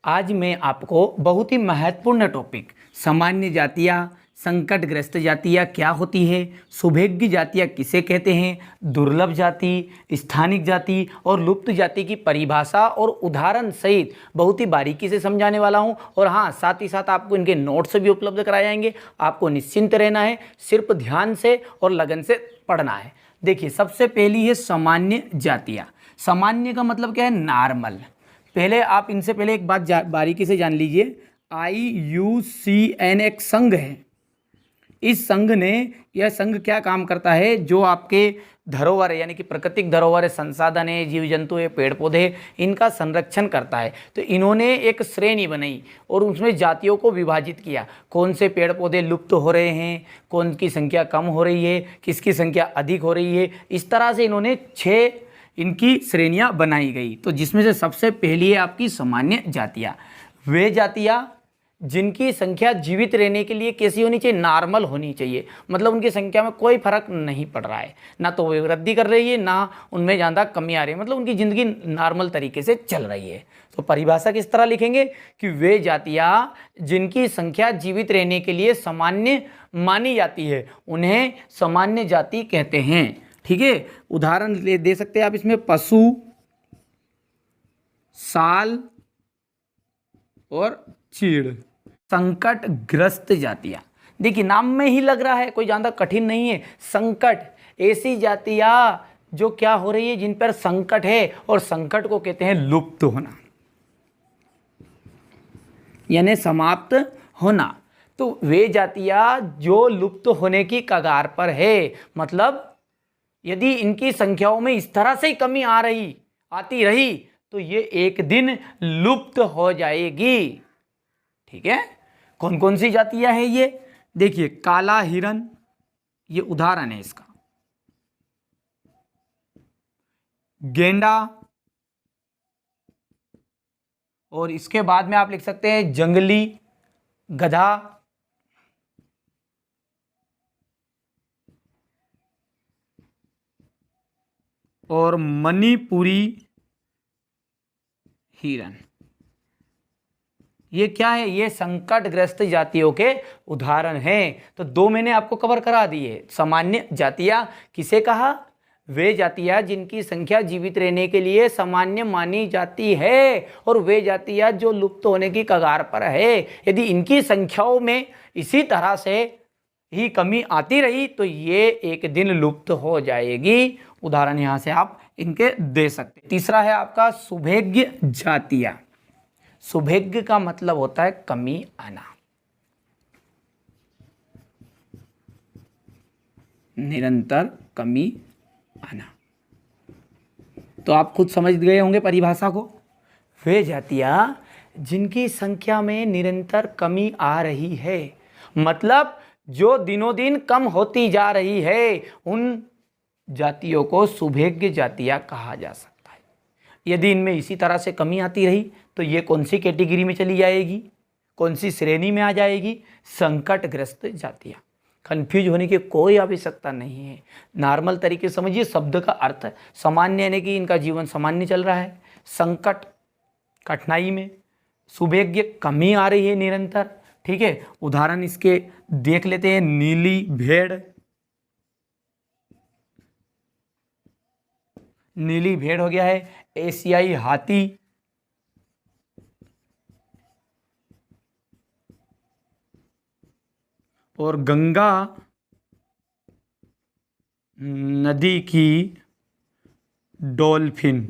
आज मैं आपको बहुत ही महत्वपूर्ण टॉपिक सामान्य जातियाँ, संकटग्रस्त जातियाँ क्या होती है, सुभेज्य जातियाँ किसे कहते हैं, दुर्लभ जाति, स्थानिक जाति और लुप्त जाति की परिभाषा और उदाहरण सहित बहुत ही बारीकी से समझाने वाला हूं। और हाँ, साथ ही साथ आपको इनके नोट्स भी उपलब्ध कराए जाएंगे। आपको निश्चिंत रहना है, सिर्फ ध्यान से और लगन से पढ़ना है। देखिए, सबसे पहली है सामान्य जातियाँ। सामान्य का मतलब क्या है? नॉर्मल। पहले आप इनसे पहले एक बात बारीकी से जान लीजिए। IUCN एक संघ है। इस संघ ने, यह संघ क्या काम करता है? जो आपके धरोहर है, यानी कि प्राकृतिक धरोहर है, संसाधन है, जीव जंतु है, पेड़ पौधे, इनका संरक्षण करता है। तो इन्होंने एक श्रेणी बनाई और उसमें जातियों को विभाजित किया। कौन से पेड़ पौधे लुप्त हो रहे हैं, कौन की संख्या कम हो रही है, किसकी संख्या अधिक हो रही है। इस तरह से इन्होंने 6 इनकी श्रेणियां बनाई गई। तो जिसमें से सबसे पहली है आपकी सामान्य जातियां। वे जातियां जिनकी संख्या जीवित रहने के लिए कैसी होनी चाहिए? नॉर्मल होनी चाहिए। मतलब उनकी संख्या में कोई फर्क नहीं पड़ रहा है, ना तो वे वृद्धि कर रही है, ना उनमें ज़्यादा कमी आ रही है। मतलब उनकी ज़िंदगी नॉर्मल तरीके से चल रही है। तो परिभाषा किस तरह लिखेंगे कि वे जातियां जिनकी संख्या जीवित रहने के लिए सामान्य मानी जाती है, उन्हें सामान्य जाति कहते हैं। ठीक है, उदाहरण दे सकते हैं आप इसमें पशु, साल और चीड़। संकटग्रस्त जातियां, देखिए नाम में ही लग रहा है, कोई ज्यादा कठिन नहीं है। संकट, ऐसी जातियां जो क्या हो रही है, जिन पर संकट है, और संकट को कहते हैं लुप्त होना, यानी समाप्त होना। तो वे जातियां जो लुप्त होने की कगार पर है, मतलब यदि इनकी संख्याओं में इस तरह से कमी आती रही तो ये एक दिन लुप्त हो जाएगी। ठीक है, कौन कौन सी जातियां हैं ये? देखिए, काला हिरन, ये उदाहरण है इसका। गेंडा, और इसके बाद में आप लिख सकते हैं जंगली गधा, और मणिपुरी हिरन। ये क्या है? ये संकटग्रस्त जातियों के उदाहरण हैं। तो 2 मैंने आपको कवर करा दिए। सामान्य जातियां किसे कहा? वे जातियां जिनकी संख्या जीवित रहने के लिए सामान्य मानी जाती है, और वे जातियां जो लुप्त होने की कगार पर है। यदि इनकी संख्याओं में इसी तरह से ही कमी आती रही तो ये एक दिन लुप्त हो जाएगी। उदाहरण यहां से आप इनके दे सकते हैं। तीसरा है आपका सुभेज्य जातियां। सुभेज्य का मतलब होता है कमी आना, निरंतर कमी आना। तो आप खुद समझ गए होंगे परिभाषा को। वे जातियां जिनकी संख्या में निरंतर कमी आ रही है, मतलब जो दिनों दिन कम होती जा रही है, उन जातियों को सुभेज्य जातियां कहा जा सकता है। यदि इनमें इसी तरह से कमी आती रही तो ये कौन सी कैटेगरी में चली जाएगी, कौन सी श्रेणी में आ जाएगी? संकटग्रस्त जातियां। कंफ्यूज होने की कोई आवश्यकता नहीं है, नॉर्मल तरीके से समझिए। शब्द का अर्थ है सामान्य, यानी कि इनका जीवन सामान्य चल रहा है, संकट कठिनाई में, सुभेज्य कमी आ रही है निरंतर। ठीक है, उदाहरण इसके देख लेते हैं। नीली भेड़, नीली भेड़ हो गया है। एशियाई हाथी, और गंगा नदी की डॉल्फिन।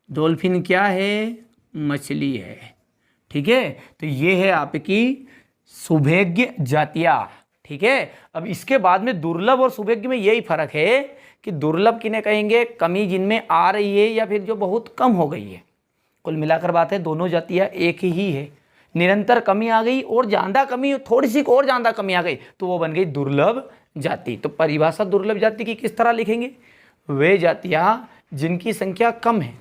डॉल्फिन क्या है? मछली है। ठीक है, तो ये है आपकी सुभेज्य जातियां। ठीक है, अब इसके बाद में दुर्लभ और सुभेज्य में यही फर्क है कि दुर्लभ किन्हें कहेंगे? कमी जिनमें आ रही है या फिर जो बहुत कम हो गई है। कुल मिलाकर बात है, दोनों जातियां एक ही है। निरंतर कमी आ गई और ज़्यादा कमी, थोड़ी सी और ज़्यादा कमी आ गई तो वो बन गई दुर्लभ जाति। तो परिभाषा दुर्लभ जाति की किस तरह लिखेंगे? वे जातियां जिनकी संख्या कम है,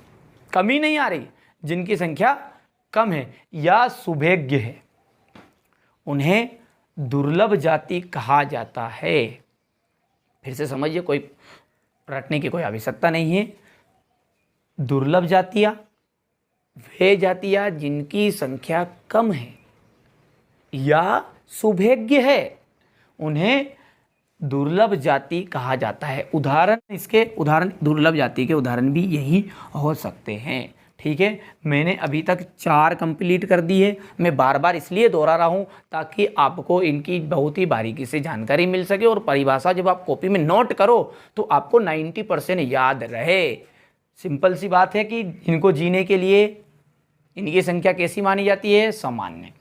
कमी नहीं आ रही, जिनकी संख्या कम है या सुभेज्य है, उन्हें दुर्लभ जाति कहा जाता है। फिर से समझिए, कोई रटने की कोई आवश्यकता नहीं है। दुर्लभ जातियाँ वे जातियां जिनकी संख्या कम है या सुभेग्य है उन्हें दुर्लभ जाति कहा जाता है। उदाहरण दुर्लभ जाति के उदाहरण भी यही हो सकते हैं। ठीक है, मैंने अभी तक 4 कंप्लीट कर दी है। मैं बार बार इसलिए दोहरा रहा हूँ ताकि आपको इनकी बहुत ही बारीकी से जानकारी मिल सके और परिभाषा जब आप कॉपी में नोट करो तो आपको 90% याद रहे। सिंपल सी बात है कि इनको जीने के लिए इनकी संख्या कैसी मानी जाती है? सामान्य।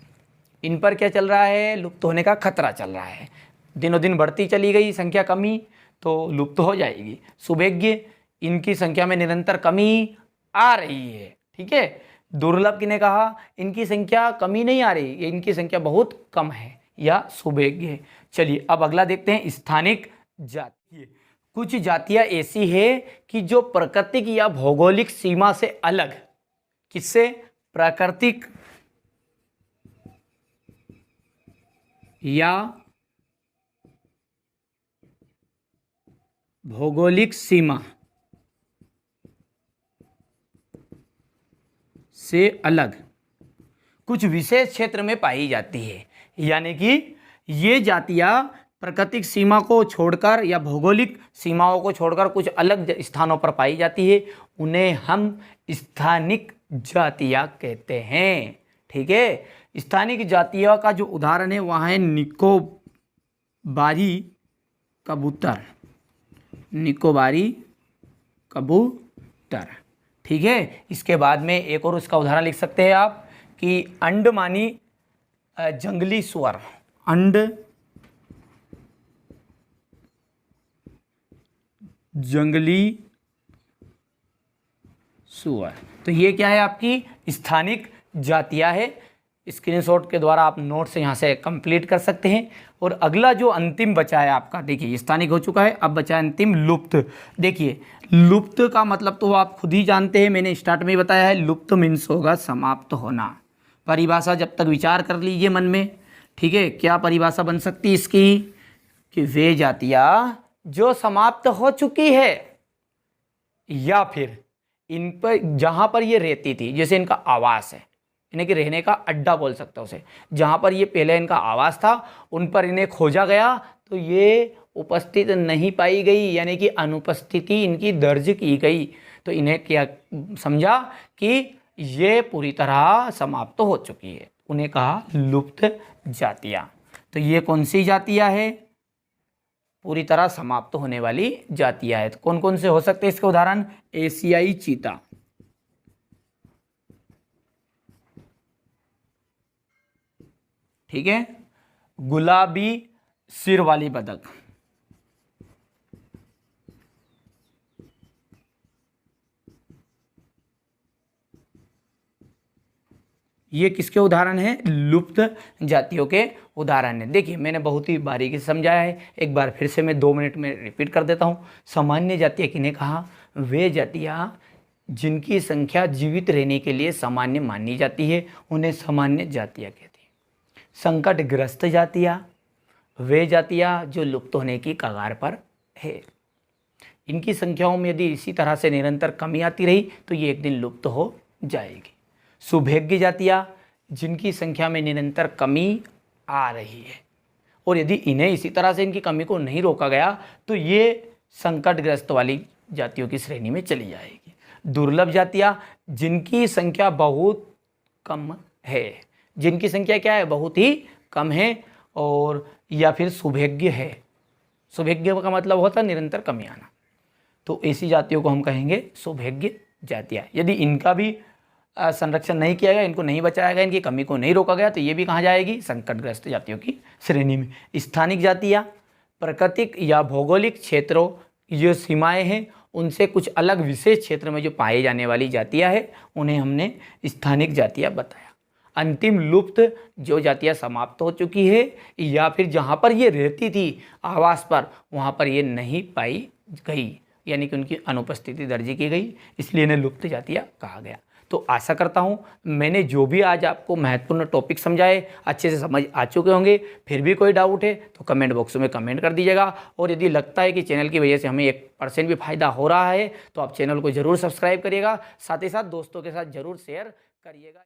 इन पर क्या चल रहा है? लुप्त होने का खतरा चल रहा है। दिनों दिन बढ़ती चली गई संख्या कमी तो लुप्त हो जाएगी। सुभेग्य, इनकी संख्या में निरंतर कमी आ रही है। ठीक है। दुर्लभ किने कहा? इनकी संख्या कमी नहीं आ रही, इनकी संख्या बहुत कम है या सुभेग्य है। चलिए अब अगला देखते हैं, स्थानिक जाति। कुछ जातियां ऐसी है कि जो प्राकृतिक या भौगोलिक सीमा से अलग, किससे? प्राकृतिक या भौगोलिक सीमा से अलग कुछ विशेष क्षेत्र में पाई जाती है। यानी कि ये जातियां प्राकृतिक सीमा को छोड़कर या भौगोलिक सीमाओं को छोड़कर कुछ अलग स्थानों पर पाई जाती है, उन्हें हम स्थानिक जातियां कहते हैं। ठीक है। स्थानिक जातियों का जो उदाहरण है वहाँ है निकोबारी कबूतर। निकोबारी कबूतर। ठीक है। इसके बाद में एक और उसका उदाहरण लिख सकते हैं आप कि अंडमानी जंगली सुअर। जंगली सुअर। तो ये क्या है? आपकी स्थानिक जातियां है। स्क्रीनशॉट के द्वारा आप नोट्स यहाँ से कंप्लीट कर सकते हैं। और अगला जो अंतिम बचा है आपका, देखिए स्थानिक हो चुका है, अब बचा है अंतिम लुप्त। देखिए लुप्त का मतलब तो आप खुद ही जानते हैं, मैंने स्टार्ट में ही बताया है, लुप्त मीन्स होगा समाप्त होना। परिभाषा जब तक विचार कर लीजिए मन में। ठीक है। क्या परिभाषा बन सकती है इसकी? कि वे जातियां जो समाप्त हो चुकी है या फिर इन पर जहाँ पर ये रहती थी, जैसे इनका आवास है, इन्हें कि रहने का अड्डा बोल सकता है उसे, जहाँ पर ये पहले इनका आवास था उन पर इन्हें खोजा गया तो ये उपस्थित नहीं पाई गई, यानी कि अनुपस्थिति इनकी दर्ज की गई। तो इन्हें क्या समझा कि ये पूरी तरह समाप्त हो चुकी है, उन्हें कहा लुप्त जातियां। तो ये कौन सी जातियां है? पूरी तरह समाप्त होने वाली जातियां है। तो कौन कौन से हो सकते हैं इसके उदाहरण? एशियाई चीता, ठीक है, गुलाबी सिर वाली बतख, ये किसके उदाहरण हैं? लुप्त जातियों के उदाहरण हैं। देखिए मैंने बहुत ही बारीकी से समझाया है, एक बार फिर से मैं 2 मिनट में रिपीट कर देता हूँ। सामान्य जातियाँ किन्हें कहा? वे जातियाँ जिनकी संख्या जीवित रहने के लिए सामान्य मानी जाती है, उन्हें सामान्य जातियाँ कहती हैं। संकटग्रस्त जातियाँ, वे जातियाँ जो लुप्त होने की कगार पर है, इनकी संख्याओं में यदि इसी तरह से निरंतर कमी आती रही तो ये एक दिन लुप्त हो जाएगी। सुभेग्य जातियाँ जिनकी संख्या में निरंतर कमी आ रही है और यदि इन्हें इसी तरह से इनकी कमी को नहीं रोका गया तो ये संकटग्रस्त वाली जातियों की श्रेणी में चली जाएगी। दुर्लभ जातियाँ जिनकी संख्या बहुत कम है, जिनकी संख्या क्या है? बहुत ही कम है। और या फिर सुभेग्य है, सुभेग्य का मतलब होता है निरंतर कमी आना, तो ऐसी जातियों को हम कहेंगे सुभेग्य जातियाँ। यदि इनका भी संरक्षण नहीं किया गया, इनको नहीं बचाया गया, इनकी कमी को नहीं रोका गया तो ये भी कहाँ जाएगी? संकटग्रस्त जातियों की श्रेणी में। स्थानिक जातियाँ प्राकृतिक या भौगोलिक क्षेत्रों की जो सीमाएं हैं उनसे कुछ अलग विशेष क्षेत्र में जो पाए जाने वाली जातियाँ हैं उन्हें हमने स्थानिक जातियाँ बताया। अंतिम लुप्त जो जातियाँ समाप्त हो चुकी है या फिर जहाँ पर ये रहती थी आवास पर, वहाँ पर ये नहीं पाई गई, यानी कि उनकी अनुपस्थिति दर्ज की गई, इसलिए इन्हें लुप्त जातियाँ कहा गया। तो आशा करता हूँ मैंने जो भी आज आपको महत्वपूर्ण टॉपिक समझाए अच्छे से समझ आ चुके होंगे। फिर भी कोई डाउट है तो कमेंट बॉक्स में कमेंट कर दीजिएगा, और यदि लगता है कि चैनल की वजह से हमें 1% भी फायदा हो रहा है तो आप चैनल को ज़रूर सब्सक्राइब करिएगा, साथ ही साथ दोस्तों के साथ ज़रूर शेयर करिएगा।